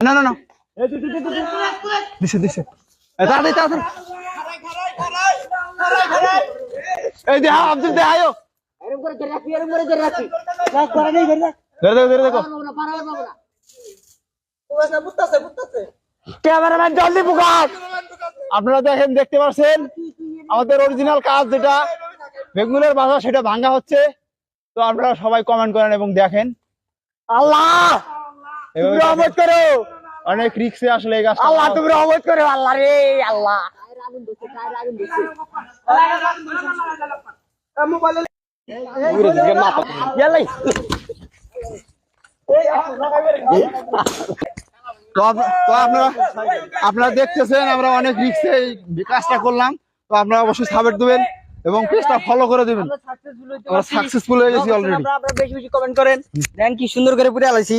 না না না দিছে দিছে তাড়াতাড়ি তাড়াতাড়ি এই দেখ আব্দুল দেখ আয়ো ধরে দেখো ধরে দেখো ক্যামেরাম্যান জলদি পুকার। আপনারা দেখেন দেখতে পাচ্ছেন আমাদের অরিজিনাল কাজ যেটা বেঙ্গলের ভাষা সেটা ভাঙা হচ্ছে। তো আপনারা সবাই কমেন্ট করেন এবং দেখেন। আল্লাহ তুমি রহমত করো, অনেক রিস্কে আসলে এই কাজটা। আল্লাহ তুমি রহমত করো, আল্লাহ রে আল্লাহ। তো আপনারা দেখতেছেন আমরা অনেক রিস্কে এই কাজটা করলাম। তো আপনারা অবশ্যই সাপোর্ট দেবেন এবং পেজটা ফলো করে দিবেন। আমরা সাকসেসফুল হয়ে গেছি অলরেডি। আপনারা বেশি বেশি কমেন্ট করেন, দেন কি সুন্দর করে পুরে আলাইছি।